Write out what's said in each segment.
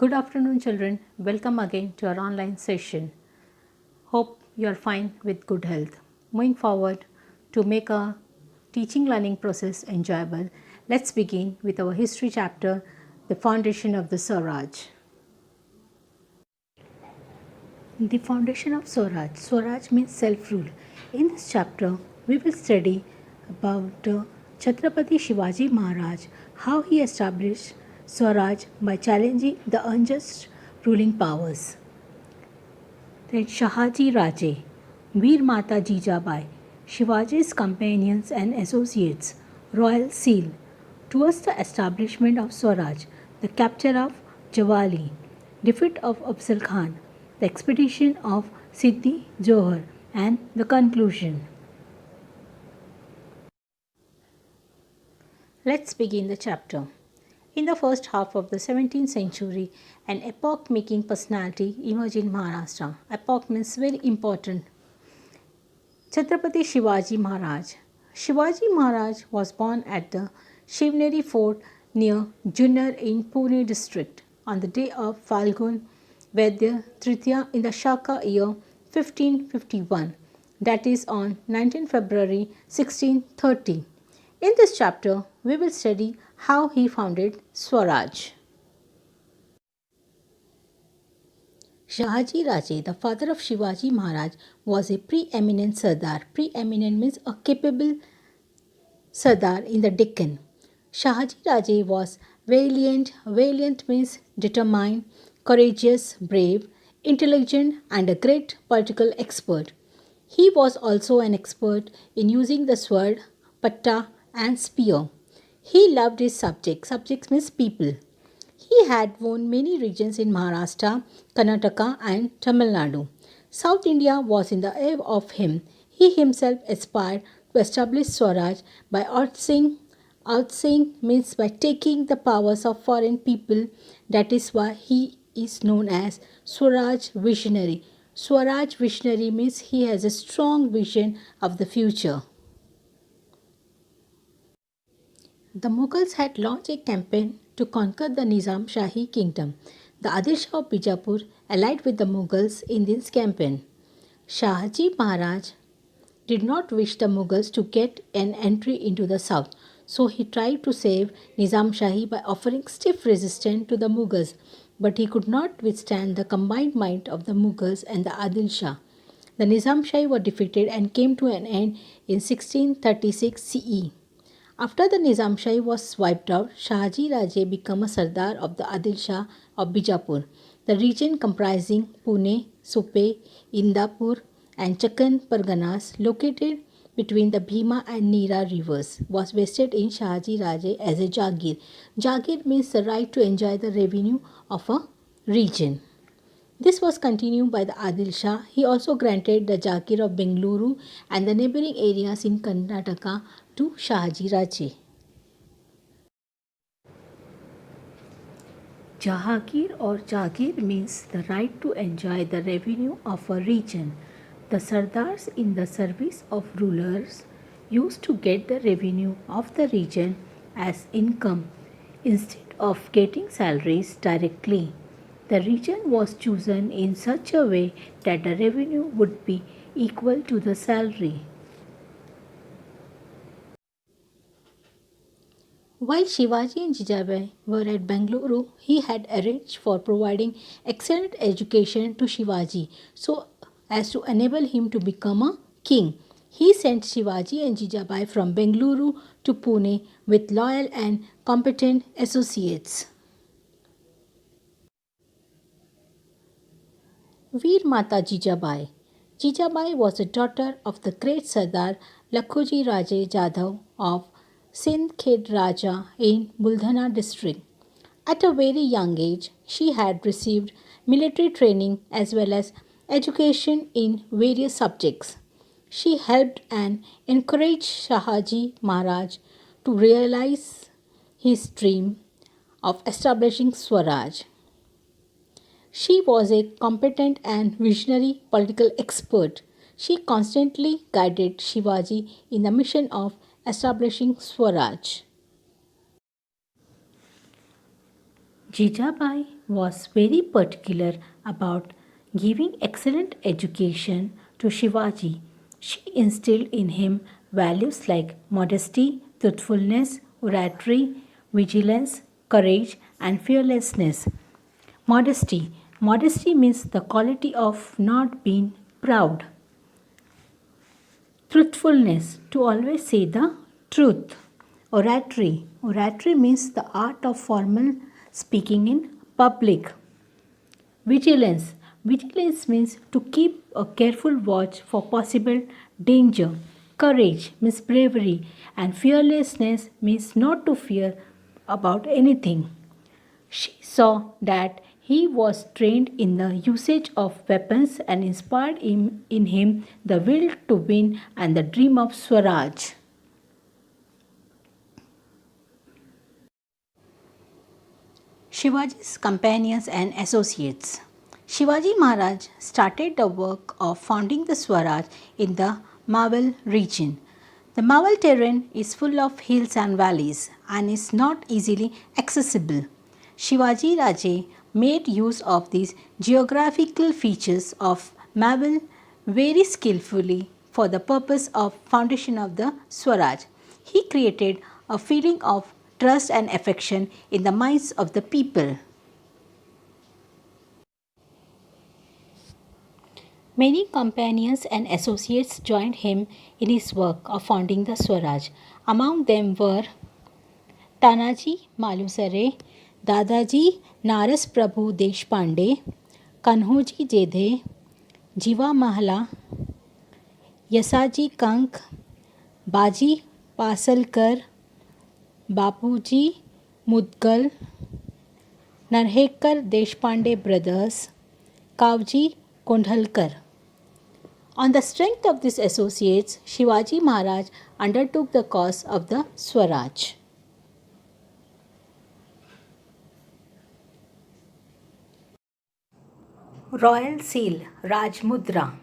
Good afternoon, children. Welcome again to our online session. Hope you are fine with good health. Moving forward to make our teaching learning process enjoyable, let's begin with our history chapter, The Foundation of the Swaraj. The foundation of Swaraj. Swaraj means self-rule. In this chapter, we will study about Chhatrapati Shivaji Maharaj, how he established Swaraj by challenging the unjust ruling powers. Then Shahaji Raje, Veer Mata Jijabai, Shivaji's companions and associates, Royal Seal, towards the establishment of Swaraj, the capture of Jawali, defeat of Afzal Khan, the expedition of Siddhi Johar, and the conclusion. Let's begin the chapter. In the first half of the 17th century, an epoch making personality emerged in Maharashtra. Epoch means very important. Chhatrapati Shivaji Maharaj. Shivaji Maharaj was born at the Shivneri fort near Junnar in Pune district on the day of Falgun Vaidya Tritiya in the Shaka year 1551, that is on 19 February 1630. In this chapter, we will study how he founded Swaraj. Shahaji Raje, the father of Shivaji Maharaj, was a preeminent Sardar. Preeminent means a capable Sardar in the Deccan. Shahaji Raje was valiant. Valiant means determined, courageous, brave, intelligent, and a great political expert. He was also an expert in using the sword, patta, and spear. He loved his subjects. Subjects means people. He had won many regions in Maharashtra, Karnataka, and Tamil Nadu. South India was in the awe of him. He himself aspired to establish Swaraj by outsaying. Outsaying means by taking the powers of foreign people. That is why he is known as Swaraj Visionary. Swaraj Visionary means he has a strong vision of the future. The Mughals had launched a campaign to conquer the Nizam Shahi kingdom. The Adil Shah of Bijapur allied with the Mughals in this campaign. Shahaji Maharaj did not wish the Mughals to get an entry into the south, so he tried to save Nizam Shahi by offering stiff resistance to the Mughals, but he could not withstand the combined might of the Mughals and the Adil Shah. The Nizam Shahi were defeated and came to an end in 1636 CE. After the Nizam Shahi was wiped out, Shahaji Raje became a Sardar of the Adil Shah of Bijapur. The region comprising Pune, Supe, Indapur, and Chakan Parganas, located between the Bhima and Neera rivers, was vested in Shahaji Raje as a Jagir. Jagir means the right to enjoy the revenue of a region. This was continued by the Adil Shah. He also granted the Jagir of Bengaluru and the neighboring areas in Karnataka to Shahaji Raje. Jahagir or Jagir means the right to enjoy the revenue of a region. The Sardars in the service of rulers used to get the revenue of the region as income instead of getting salaries directly. The region was chosen in such a way that the revenue would be equal to the salary. While Shivaji and Jijabai were at Bengaluru, he had arranged for providing excellent education to Shivaji so as to enable him to become a king. He sent Shivaji and Jijabai from Bengaluru to Pune with loyal and competent associates. Veer Mata Jijabai. Jijabai was the daughter of the great Sardar Lakhoji Raje Jadhav of Sindh Khed Raja in Buldhana district. At a very young age, she had received military training as well as education in various subjects. She helped and encouraged Shahaji Maharaj to realize his dream of establishing Swaraj. She was a competent and visionary political expert. She constantly guided Shivaji in the mission of establishing Swaraj. Jijabai was very particular about giving excellent education to Shivaji. She instilled in him values like modesty, truthfulness, oratory, vigilance, courage, and fearlessness. Modesty. Modesty means the quality of not being proud. Truthfulness, to always say the truth. Oratory. Oratory means the art of formal speaking in public. Vigilance. Vigilance means to keep a careful watch for possible danger. Courage means bravery, and fearlessness means not to fear about anything. She saw that he was trained in the usage of weapons and inspired in him the will to win and the dream of Swaraj. Shivaji's companions and associates. Shivaji Maharaj started the work of founding the Swaraj in the Mawal region. The Mawal terrain is full of hills and valleys and is not easily accessible. Shivaji Raje made use of these geographical features of Mawal very skillfully for the purpose of foundation of the Swaraj. He created a feeling of trust and affection in the minds of the people. Many companions and associates joined him in his work of founding the Swaraj. Among them were Tanaji Malusare, Dadaji Naras Prabhu Deshpande, Kanhoji Jedhe, Jiva Mahala, Yasaji Kank, Baji Pasalkar, Bapuji Mudgal, Narhekar Deshpande brothers, Kavji Kondhalkar. On the strength of these associates, Shivaji Maharaj undertook the cause of the Swaraj. Royal Seal Rajmudra.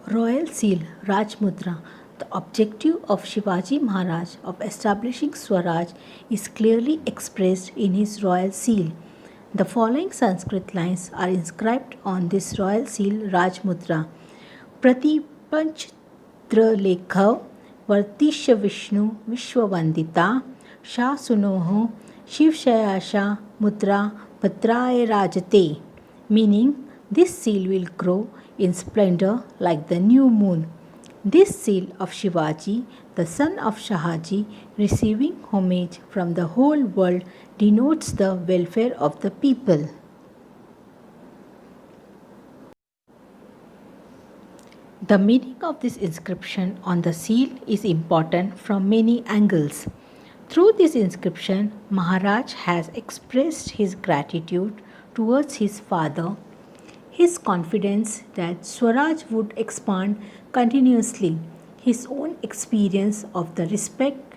Royal Seal Rajmudra. The objective of Shivaji Maharaj of establishing Swaraj is clearly expressed in his royal seal. The following Sanskrit lines are inscribed on this royal seal Rajmudra. Pratipanchdralekhav Vartisha Vishnu Vishwavandita Sha Sunoho Shivshayasha Mudra Bhadraya Rajate, meaning this seal will grow in splendor like the new moon. This seal of Shivaji, the son of Shahaji, receiving homage from the whole world, denotes the welfare of the people. The meaning of this inscription on the seal is important from many angles. Through this inscription, Maharaj has expressed his gratitude towards his father, his confidence that Swaraj would expand continuously, his own experience of the respect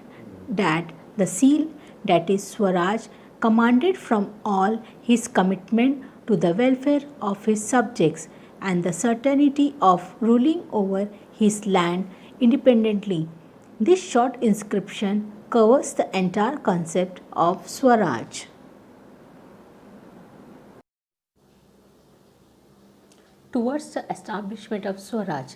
that the seal, that is Swaraj, commanded from all, his commitment to the welfare of his subjects, and the certainty of ruling over his land independently. This short inscription covers the entire concept of Swaraj. Towards the establishment of Swaraj,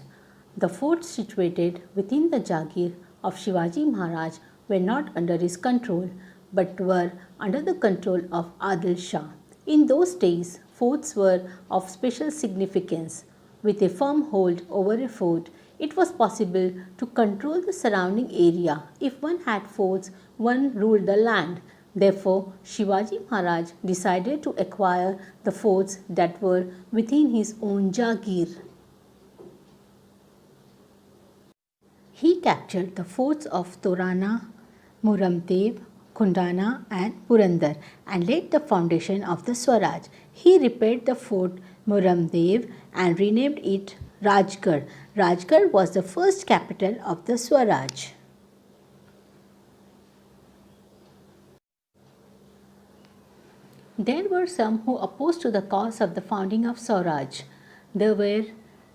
the forts situated within the Jagir of Shivaji Maharaj were not under his control but were under the control of Adil Shah. In those days, forts were of special significance. With a firm hold over a fort, it was possible to control the surrounding area. If one had forts, one ruled the land. Therefore, Shivaji Maharaj decided to acquire the forts that were within his own Jagir. He captured the forts of Torana, Muramdev, Kundana, and Purandar and laid the foundation of the Swaraj. He repaired the fort Muramdev and renamed it Rajgarh. Rajgarh was the first capital of the Swaraj. There were some who opposed to the cause of the founding of Swaraj. There were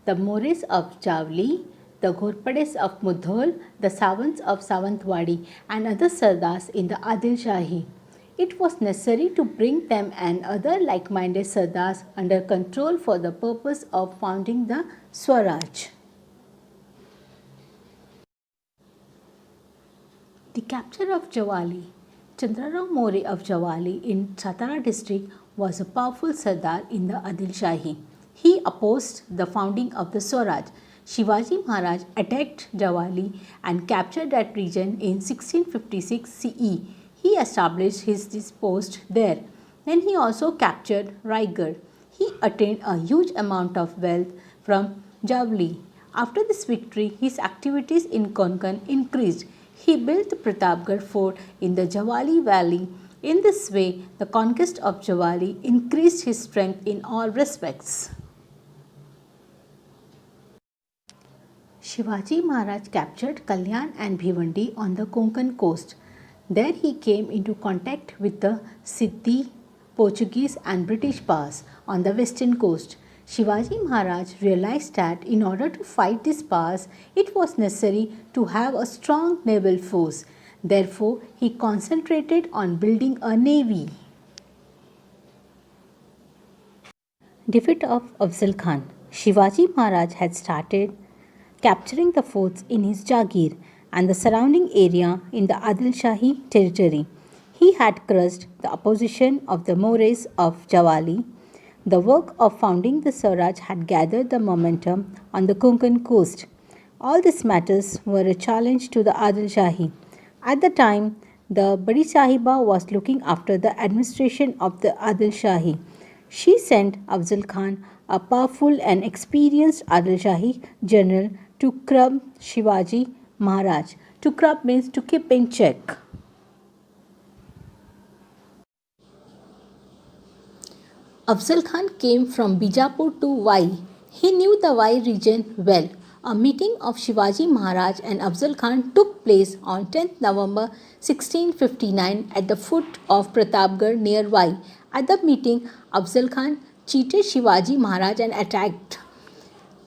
the Moris of Javli, the Ghorpades of Mudhol, the Savants of Savantwadi, and other Sardars in the Adil Shahi. It was necessary to bring them and other like-minded Sardars under control for the purpose of founding the Swaraj. The capture of Jawali. Chandrarao More of Jawali in Satara district was a powerful Sardar in the Adil Shahi. He opposed the founding of the Swaraj. Shivaji Maharaj attacked Jawali and captured that region in 1656 CE. He established his post there. Then he also captured Raigad. He attained a huge amount of wealth from Javli. After this victory, his activities in Konkan increased. He built the Pratapgarh fort in the Jawali valley. In this way, the conquest of Jawali increased his strength in all respects. Shivaji Maharaj captured Kalyan and Bhivandi on the Konkan coast. There he came into contact with the Siddhi, Portuguese and British powers on the western coast. Shivaji Maharaj realized that in order to fight these powers, it was necessary to have a strong naval force. Therefore, he concentrated on building a navy. Defeat of Afzal Khan. Shivaji Maharaj had started capturing the forts in his Jagir and the surrounding area in the Adil Shahi territory. He had crushed the opposition of the Moors of Jawali. The work of founding the Swaraj had gathered the momentum on the Konkan coast. All these matters were a challenge to the Adil Shahi. At the time, the Badi Sahiba was looking after the administration of the Adil Shahi. She sent Afzal Khan, a powerful and experienced Adil Shahi general, to curb Shivaji Maharaj. To curb means to keep in check. Afzal Khan came from Bijapur to Vai. He knew the Vai region well. A meeting of Shivaji Maharaj and Afzal Khan took place on 10th November 1659 at the foot of Pratapgarh near Vai. At the meeting, Afzal Khan cheated Shivaji Maharaj and attacked.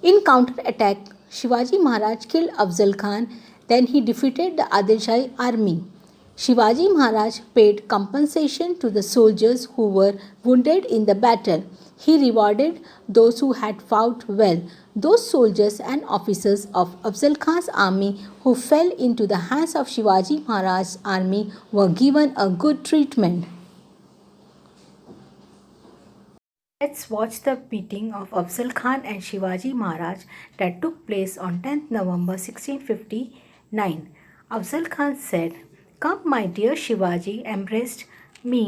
In counter-attack, Shivaji Maharaj killed Afzal Khan. Then he defeated the Adil Shahi army. Shivaji Maharaj paid compensation to the soldiers who were wounded in the battle. He rewarded those who had fought well. Those soldiers and officers of Afzal Khan's army who fell into the hands of Shivaji Maharaj's army were given a good treatment. Let's watch the meeting of Afzal Khan and Shivaji Maharaj that took place on 10th November 1659. Afzal Khan said, "Come, my dear Shivaji, embraced me."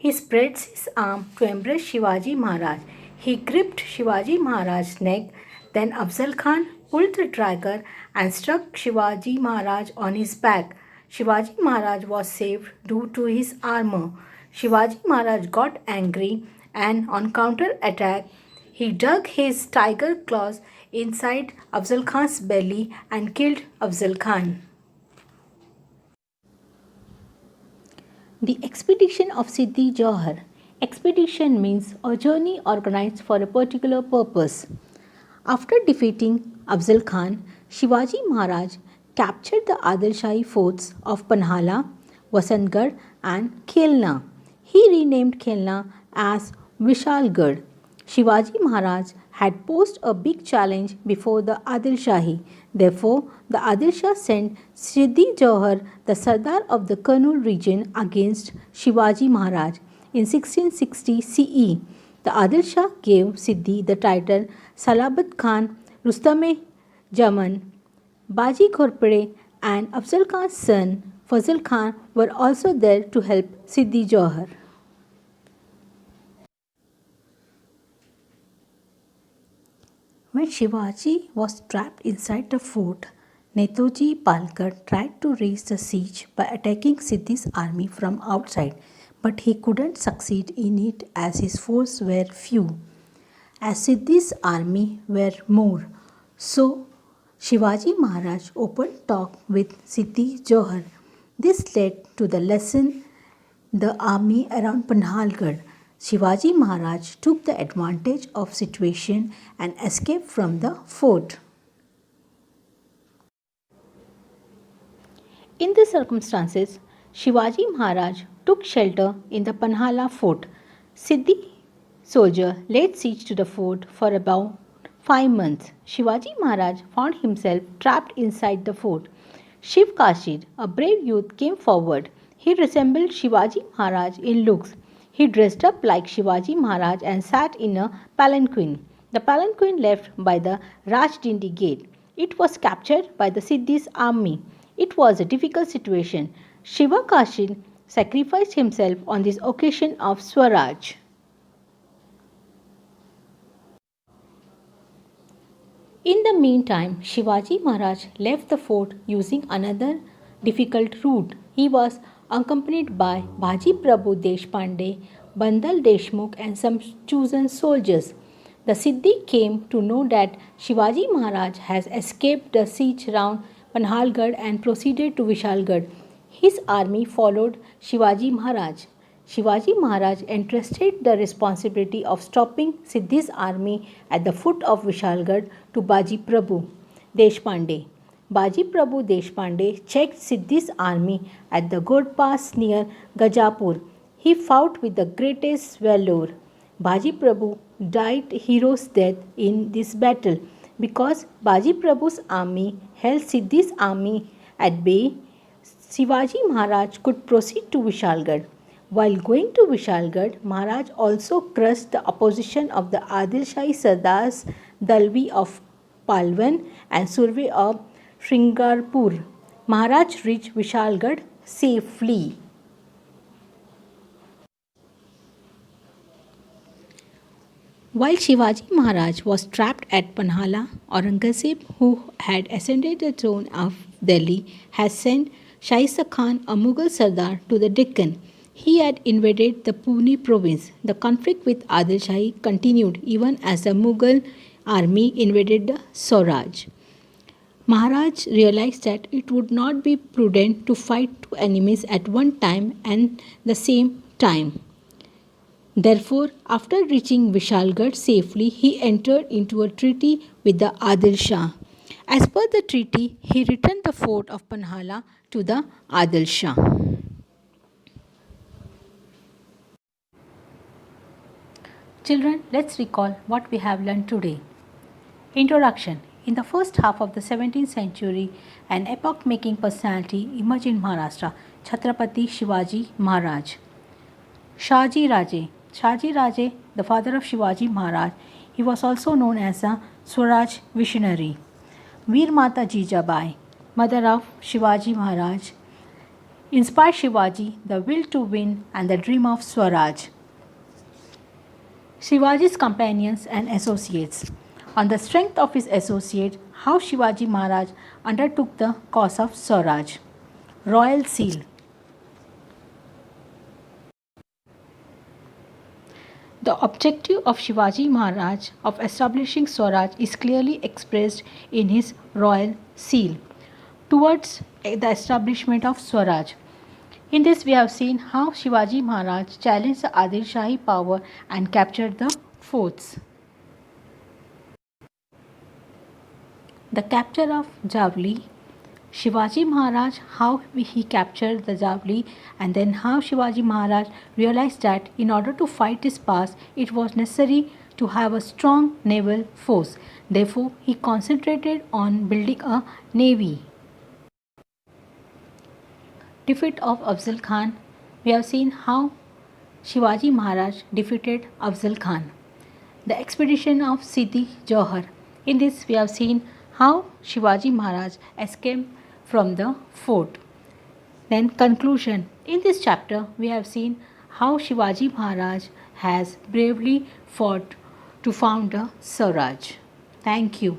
He spread his arm to embrace Shivaji Maharaj. He gripped Shivaji Maharaj's neck. Then Afzal Khan pulled the trigger and struck Shivaji Maharaj on his back. Shivaji Maharaj was saved due to his armor. Shivaji Maharaj got angry and on counter-attack, he dug his tiger claws inside Afzal Khan's belly and killed Afzal Khan. The expedition of Siddhi Johar. Expedition means a journey organized for a particular purpose. After defeating Afzal Khan, Shivaji Maharaj captured the Adil Shahi forts of Panhala, Vasantgarh and Khelna. He renamed Khelna as Vishalgarh. Shivaji Maharaj had posed a big challenge before the Adil Shahi. Therefore, the Adil Shah sent Siddhi Johar, the Sardar of the Kannur region, against Shivaji Maharaj. In 1660 CE, the Adil Shah gave Siddhi the title Salabat Khan, Rustam-e-Jaman. Baji Ghorpade and Afzal Khan's son Fazl Khan were also there to help Siddhi Johar. When Shivaji was trapped inside the fort, Netoji Palkar tried to raise the siege by attacking Siddhi's army from outside, but he couldn't succeed in it as his forces were few, as Siddhi's army were more. So Shivaji Maharaj opened talk with Siddhi Johar. This led to the lesson the army around Panhalgarh. Shivaji Maharaj took the advantage of situation and escaped from the fort. In these circumstances, Shivaji Maharaj took shelter in the Panhala fort. Siddhi soldier laid siege to the fort for about 5 months. Shivaji Maharaj found himself trapped inside the fort. Shiv Kashid, a brave youth, came forward. He resembled Shivaji Maharaj in looks. He dressed up like Shivaji Maharaj and sat in a palanquin. The palanquin left by the Rajdindi gate. It was captured by the Siddhi's army. It was a difficult situation. Shiva Kashid sacrificed himself on this occasion of Swaraj. In the meantime, Shivaji Maharaj left the fort using another difficult route. He was accompanied by Bhaji Prabhu Deshpande, Bandal Deshmukh, and some chosen soldiers. The Siddhi came to know that Shivaji Maharaj has escaped the siege round Panhalgarh and proceeded to Vishalgarh. His army followed Shivaji Maharaj. Shivaji Maharaj entrusted the responsibility of stopping Siddhi's army at the foot of Vishalgarh to Baji Prabhu Deshpande. Baji Prabhu Deshpande checked Siddhi's army at the Gord Pass near Gajapur. He fought with the greatest valor. Baji Prabhu died hero's death in this battle. Because Baji Prabhu's army held Siddhi's army at bay, Shivaji Maharaj could proceed to Vishalgarh. While going to Vishalgarh, Maharaj also crushed the opposition of the Adil Shahi Sardars Dalvi of Palwan and Surve of Shringarpur. Maharaj reached Vishalgarh safely. While Shivaji Maharaj was trapped at Panhala, Aurangzeb, who had ascended the throne of Delhi, had sent Shaisa Khan, a Mughal Sardar, to the Deccan. He had invaded the Pune province. The conflict with Adil Shahi continued even as the Mughal army invaded the Swaraj. Maharaj realized that it would not be prudent to fight two enemies at one time and the same time. Therefore, after reaching Vishalgarh safely, he entered into a treaty with the Adil Shah. As per the treaty, he returned the fort of Panhala to the Adil Shah. Children, let's recall what we have learned today. Introduction. In the first half of the 17th century, an epoch-making personality emerged in Maharashtra, Chhatrapati Shivaji Maharaj. Shaji Raje. Shaji Raje, the father of Shivaji Maharaj, he was also known as a Swaraj visionary. Veer Mata Jijabai, mother of Shivaji Maharaj, inspired Shivaji the will to win and the dream of Swaraj. Shivaji's companions and associates. On the strength of his associate, how Shivaji Maharaj undertook the cause of Swaraj. Royal Seal. The objective of Shivaji Maharaj of establishing Swaraj is clearly expressed in his royal seal towards the establishment of Swaraj. In this, we have seen how Shivaji Maharaj challenged the Adil Shahi power and captured the forts. The capture of Javli. Shivaji Maharaj, how he captured the Javli, and then how Shivaji Maharaj realized that in order to fight his past, it was necessary to have a strong naval force. Therefore, he concentrated on building a navy. Defeat of Afzal Khan. We have seen how Shivaji Maharaj defeated Afzal Khan. The expedition of Siddhi Johar. In this, we have seen how Shivaji Maharaj escaped from the fort. Then conclusion. In this chapter, we have seen how Shivaji Maharaj has bravely fought to found the Swaraj. Thank you.